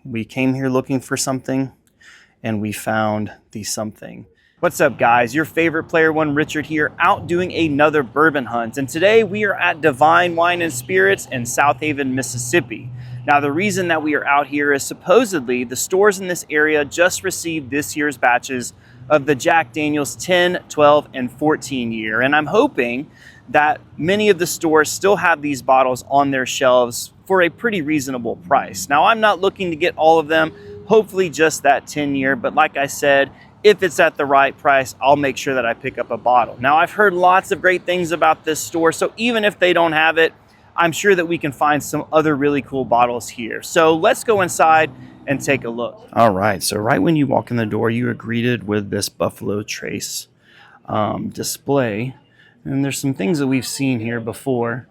We came here looking for something, and we found the something. What's up, guys? Your favorite Player One Richard here, out doing another bourbon hunt. And today we are at Divine Wine and Spirits in Southaven, Mississippi. Now, the reason that we are out here is supposedly the stores in this area just received this year's batches of the Jack Daniel's 10, 12, and 14 year. And I'm hoping that many of the stores still have these bottles on their shelves for a pretty reasonable price. Now, I'm not looking to get all of them, hopefully just that 10 year, but like I said, if it's at the right price, I'll make sure that I pick up a bottle. Now, I've heard lots of great things about this store, so even if they don't have it, I'm sure that we can find some other really cool bottles here. So let's go inside and take a look. All right, so right when you walk in the door, you are greeted with this Buffalo Trace display. And there's some things that we've seen here before.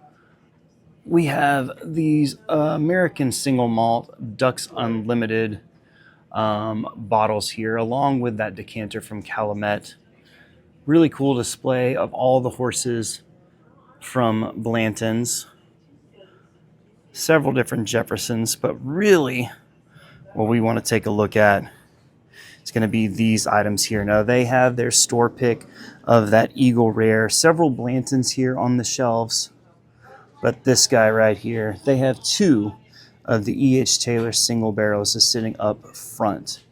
We have these American single malt Ducks Unlimited bottles here, along with that decanter from Calumet. Really cool display of all the horses from Blanton's. Several different Jeffersons, but really what we want to take a look at is going to be these items here. Now, they have their store pick of that Eagle Rare. Several Blantons here on the shelves, but this guy right here, they have two of the E.H. Taylor single barrels is sitting up front.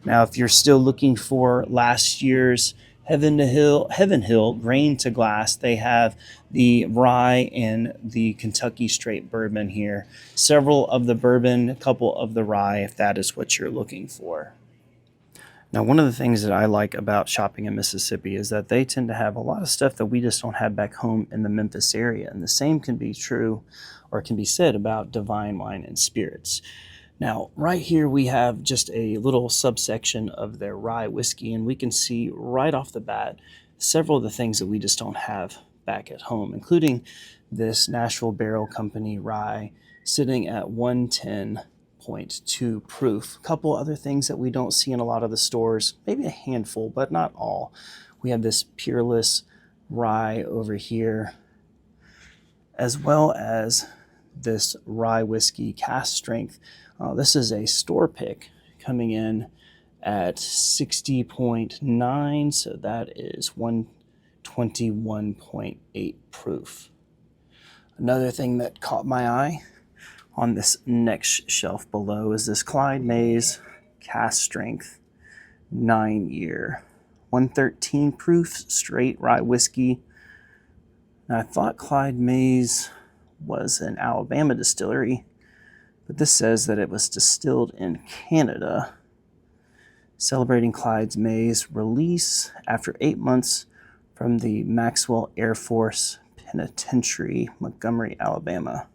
Now, if you're still looking for last year's Heaven Hill grain to glass, they have the rye and the Kentucky straight bourbon here. Several of the bourbon, a couple of the rye, if that is what you're looking for. Now, one of the things that I like about shopping in Mississippi is that they tend to have a lot of stuff that we just don't have back home in the Memphis area. And the same can be true or can be said about Divine Wine and Spirits. Now, right here we have just a little subsection of their rye whiskey, and we can see right off the bat several of the things that we just don't have back at home, including this Nashville Barrel Company rye sitting at 110.2 proof. A couple other things that we don't see in a lot of the stores, maybe a handful, but not all. We have this Peerless rye over here, as well as this rye whiskey cask strength. This is a store pick coming in at 60.9, so that is 121.8 proof. Another thing that caught my eye on this next shelf below is this Clyde Mays cask strength 9 year, 113 proof straight rye whiskey. Now, I thought Clyde Mays was an Alabama distillery, but this says that it was distilled in Canada. Celebrating Clyde Mays' release after 8 months from the Maxwell Air Force Penitentiary, Montgomery, Alabama.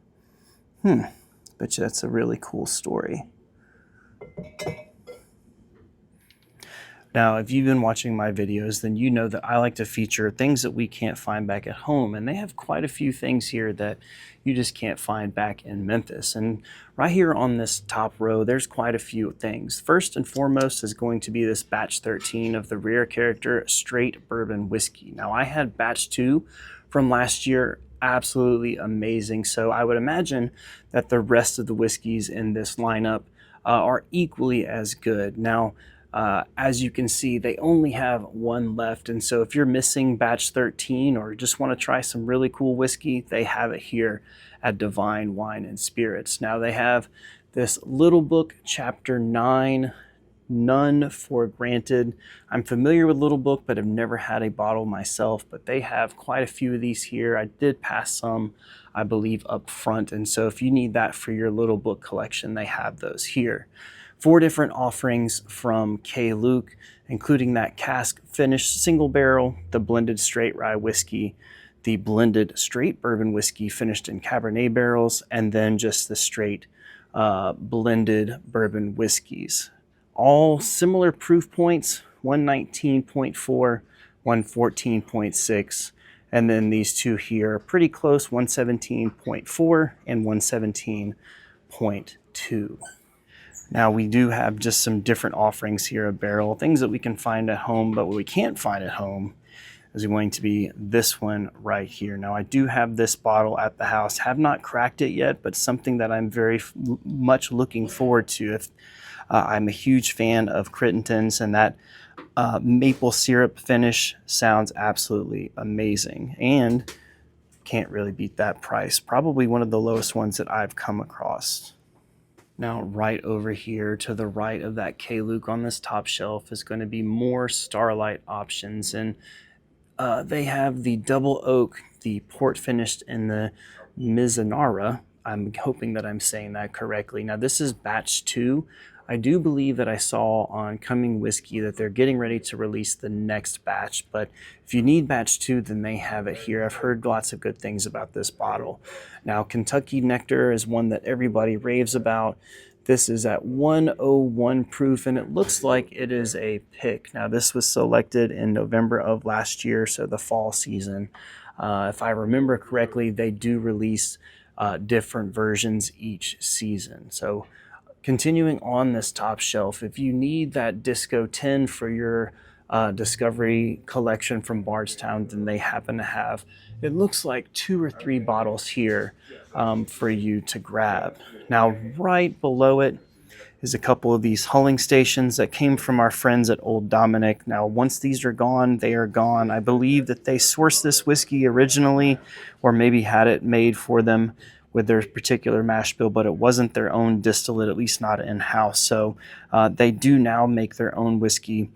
Bet you that's a really cool story. Now, if you've been watching my videos, then you know that I like to feature things that we can't find back at home. And they have quite a few things here that you just can't find back in Memphis. And right here on this top row, there's quite a few things. First and foremost is going to be this batch 13 of the rare character straight bourbon whiskey. Now, I had batch 2 from last year. Absolutely amazing. So I would imagine that the rest of the whiskeys in this lineup are equally as good. Now, as you can see, they only have one left. And so if you're missing batch 13 or just want to try some really cool whiskey, they have it here at Divine Wine and Spirits. Now, they have this Little Book Chapter 9, None for Granted. I'm familiar with Little Book, but have never had a bottle myself, but they have quite a few of these here. I did pass some, I believe, up front. And so if you need that for your Little Book collection, they have those here. 4 different offerings from K. Luke, including that cask finished single barrel, the blended straight rye whiskey, the blended straight bourbon whiskey finished in Cabernet barrels, and then just the straight blended bourbon whiskeys. All similar proof points, 119.4, 114.6, and then these two here are pretty close, 117.4 and 117.2. Now, we do have just some different offerings here of barrel, things that we can find at home, but what we can't find at home is going to be this one right here. Now, I do have this bottle at the house, have not cracked it yet, but something that I'm very much looking forward to. If I'm a huge fan of Crittenden's, and that maple syrup finish sounds absolutely amazing, and can't really beat that price. Probably one of the lowest ones that I've come across. Now, right over here to the right of that K-Luke on this top shelf is going to be more Starlight options, and they have the double oak, the port finished in the Mizunara. I'm hoping that I'm saying that correctly. Now, this is batch 2. I do believe that I saw on Coming Whiskey that they're getting ready to release the next batch, but if you need batch 2, then they have it here. I've heard lots of good things about this bottle. Now, Kentucky Nectar is one that everybody raves about. This is at 101 proof, and it looks like it is a pick. Now, this was selected in November of last year, so the fall season. If I remember correctly, they do release different versions each season. So continuing on this top shelf, if you need that Disco 10 for your Discovery collection from Bardstown, then they happen to have, it looks like 2 or 3 bottles here for you to grab. Now, right below it is a couple of these hulling stations that came from our friends at Old Dominic. Now, once these are gone, they are gone. I believe that they sourced this whiskey originally, or maybe had it made for them with their particular mash bill, but it wasn't their own distillate, at least not in-house. So they do now make their own whiskey,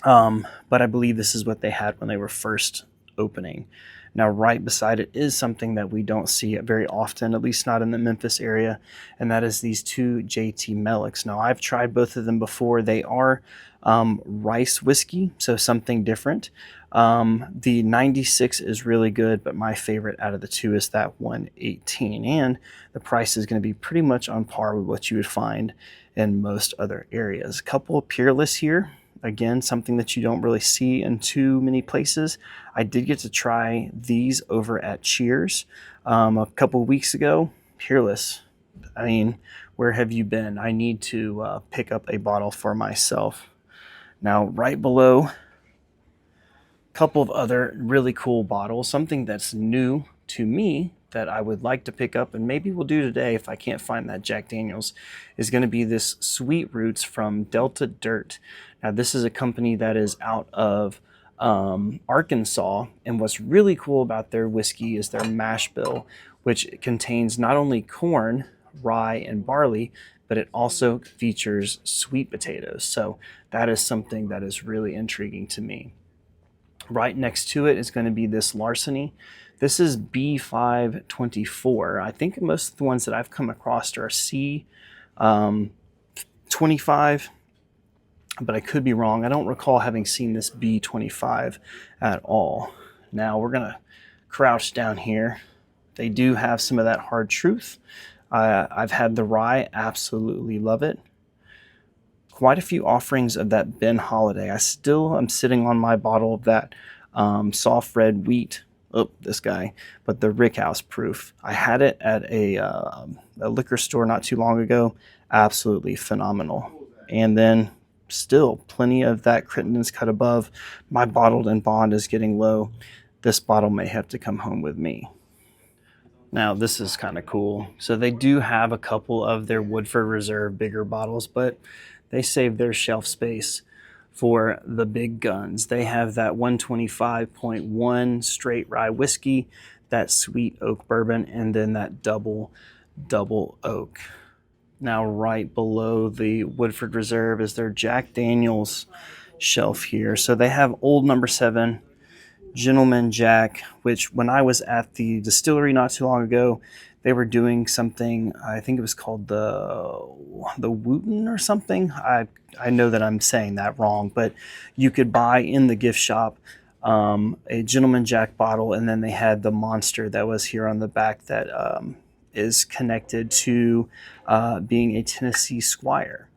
but I believe this is what they had when they were first opening. Now, right beside it is something that we don't see very often, at least not in the Memphis area, and that is these 2 JT Melics. Now, I've tried both of them before. They are rice whiskey, so something different. The 96 is really good, but my favorite out of the 2 is that 118, and the price is going to be pretty much on par with what you would find in most other areas. A couple of Peerless here. Again, something that you don't really see in too many places. I did get to try these over at Cheers a couple of weeks ago. Peerless, I mean, where have you been? I need to pick up a bottle for myself. Now, right below, a couple of other really cool bottles. Something that's new to me that I would like to pick up, and maybe we'll do today if I can't find that Jack Daniel's, is going to be this Sweet Roots from Delta Dirt. Now, this is a company that is out of Arkansas, and what's really cool about their whiskey is their mash bill, which contains not only corn, rye, and barley, but it also features sweet potatoes. So that is something that is really intriguing to me. Right next to it is going to be this Larceny. This is B524. I think most of the ones that I've come across are C25, but I could be wrong. I don't recall having seen this B25 at all. Now we're gonna crouch down here. They do have some of that Hard Truth. I've had the rye, absolutely love it. Quite a few offerings of that Ben Holiday. I still am sitting on my bottle of that soft red wheat. Oh, this guy, but the Rickhouse proof. I had it at a liquor store not too long ago. Absolutely phenomenal. And then still plenty of that Crittenden's Cut Above. My bottled and bond is getting low. This bottle may have to come home with me. Now, this is kind of cool. So they do have a couple of their Woodford Reserve bigger bottles, but they save their shelf space for the big guns. They have that 125.1 straight rye whiskey, that sweet oak bourbon, and then that double oak. Now, right below the Woodford Reserve is their Jack Daniel's shelf here. So they have Old No. 7, Gentleman Jack, which when I was at the distillery not too long ago, they were doing something, I think it was called the Wooten or something. I know that I'm saying that wrong, but you could buy in the gift shop a Gentleman Jack bottle, and then they had the Monster that was here on the back that is connected to being a Tennessee Squire.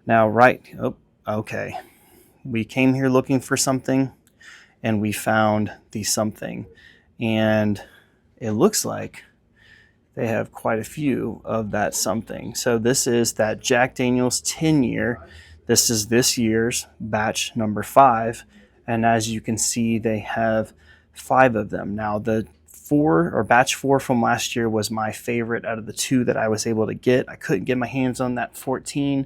Now, okay. We came here looking for something, and we found the something, and it looks like they have quite a few of that something. So this is that Jack Daniel's 10-year. This is this year's batch number 5, And as you can see, they have 5 of them. Now, the batch 4 from last year was my favorite out of the 2 that I was able to get. I couldn't get my hands on that 14,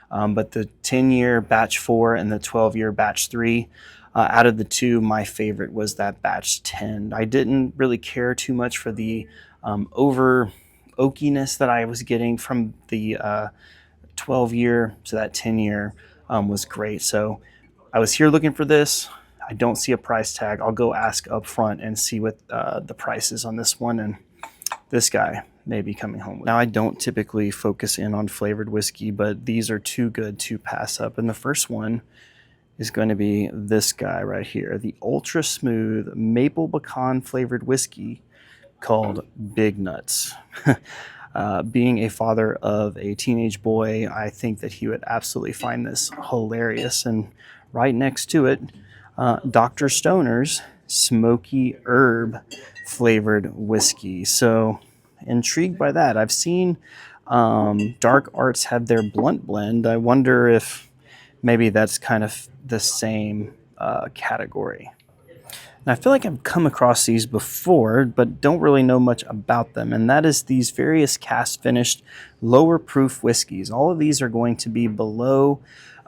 but the 10-year batch 4 and the 12-year batch 3, out of the 2, my favorite was that batch 10. I didn't really care too much for the over oakiness that I was getting from the 12-year, so that 10-year was great. So I was here looking for this. I don't see a price tag. I'll go ask up front and see what the price is on this one, and this guy may be coming home. Now, I don't typically focus in on flavored whiskey, but these are too good to pass up. And the first one is going to be this guy right here, the ultra smooth maple pecan flavored whiskey called Big Nuts. Being a father of a teenage boy, I think that he would absolutely find this hilarious. And right next to it, Dr. Stoner's smoky herb flavored whiskey. So intrigued by that. I've seen Dark Arts have their blunt blend. I wonder if maybe that's kind of the same category. And I feel like I've come across these before, but don't really know much about them. And that is these various cast finished lower proof whiskeys. All of these are going to be below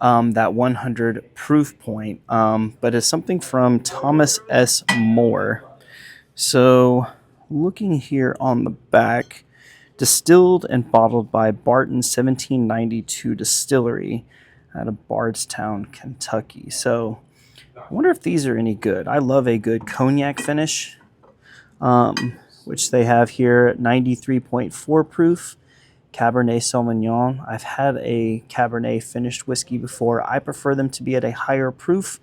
that 100 proof point, but it's something from Thomas S. Moore. So looking here on the back, distilled and bottled by Barton 1792 Distillery out of Bardstown, Kentucky. So I wonder if these are any good. I love a good cognac finish, which they have here at 93.4 proof. Cabernet Sauvignon. I've had a Cabernet finished whiskey before. I prefer them to be at a higher proof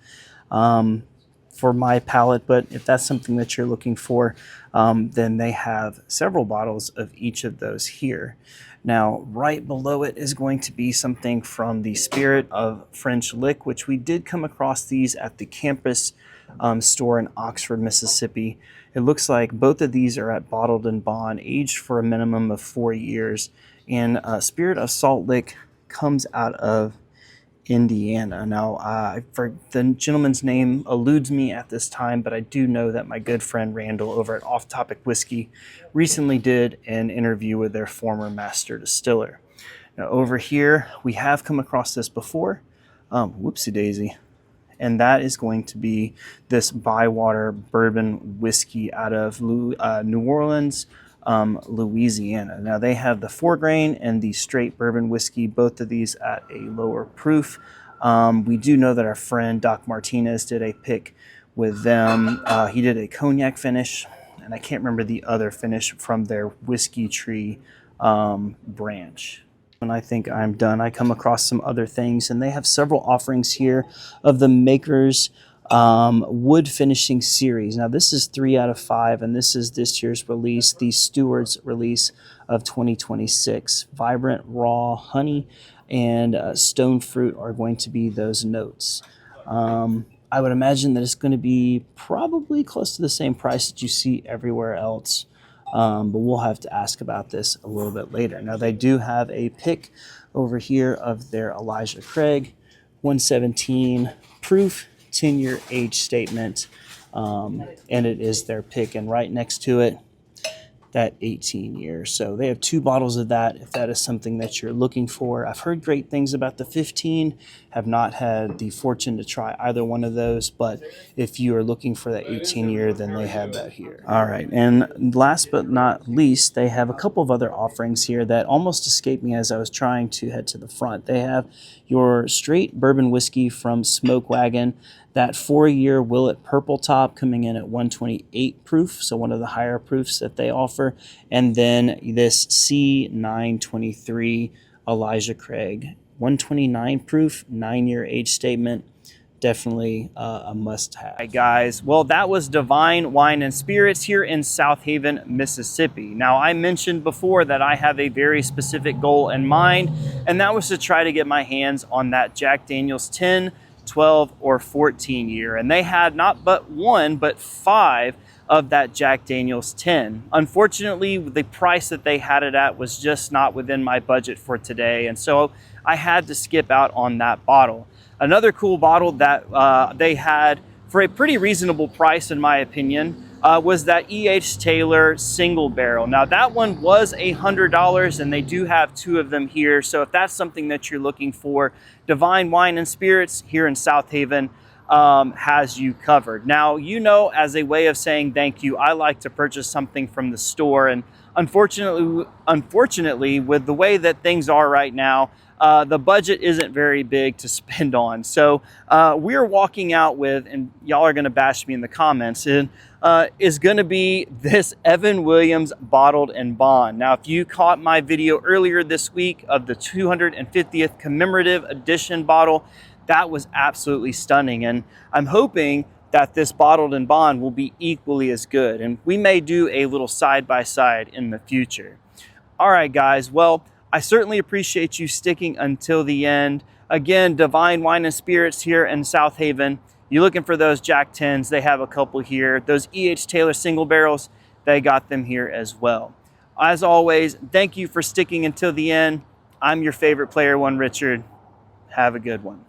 for my palate, but if that's something that you're looking for, then they have several bottles of each of those here. Now, right below it is going to be something from the Spirit of French Lick, which we did come across these at the campus store in Oxford, Mississippi. It looks like both of these are at bottled and bond, aged for a minimum of 4 years. And Spirit of Salt Lick comes out of Indiana. Now, the gentleman's name eludes me at this time, but I do know that my good friend Randall over at Off Topic Whiskey recently did an interview with their former master distiller. Now, over here, we have come across this before. Whoopsie daisy. And that is going to be this Bywater bourbon whiskey out of New Orleans, Louisiana. Now, they have the 4-grain and the straight bourbon whiskey, both of these at a lower proof. We do know that our friend Doc Martinez did a pick with them. He did a cognac finish, and I can't remember the other finish from their whiskey tree branch. When I think I'm done, I come across some other things, and they have several offerings here of the Maker's wood finishing series. Now, this is 3 out of 5, and this is this year's release, the Steward's release of 2026. Vibrant raw honey and stone fruit are going to be those notes. I would imagine that it's going to be probably close to the same price that you see everywhere else. But we'll have to ask about this a little bit later. Now, they do have a pick over here of their Elijah Craig 117 proof 10-year age statement, and it is their pick. And right next to it, that 18 years. So they have 2 bottles of that if that is something that you're looking for. I've heard great things about the 15, have not had the fortune to try either one of those, but if you are looking for that 18 year, then they have that here. All right, and last but not least, they have a couple of other offerings here that almost escaped me as I was trying to head to the front. They have your straight bourbon whiskey from Smoke Wagon, that 4-year Willet Purple Top coming in at 128 proof, so one of the higher proofs that they offer. And then this C923 Elijah Craig, 129 proof, 9-year age statement. Definitely a must-have. All right, guys. Well, that was Divine Wine and Spirits here in Southaven, Mississippi. Now, I mentioned before that I have a very specific goal in mind, and that was to try to get my hands on that Jack Daniel's 10, 12, or 14 year. And they had not but 1, but 5 of that Jack Daniel's 10. Unfortunately, the price that they had it at was just not within my budget for today. And so I had to skip out on that bottle. Another cool bottle that they had for a pretty reasonable price, in my opinion, was that E.H. Taylor single barrel. Now that one was $100, and they do have 2 of them here. So if that's something that you're looking for, Divine Wine and Spirits here in Southaven has you covered. Now, you know, as a way of saying thank you, I like to purchase something from the store, and unfortunately, with the way that things are right now, the budget isn't very big to spend on. So we're walking out with, and y'all are going to bash me in the comments, and is going to be this Evan Williams bottled and bond. Now, if you caught my video earlier this week of the 250th commemorative edition bottle, that was absolutely stunning. And I'm hoping that this bottled and bond will be equally as good. And we may do a little side-by-side in the future. All right, guys. Well, I certainly appreciate you sticking until the end. Again, Divine Wine and Spirits here in Southaven. You're looking for those Jack 10s, they have a couple here. Those E.H. Taylor single barrels, they got them here as well. As always, thank you for sticking until the end. I'm your favorite player one, Richard. Have a good one.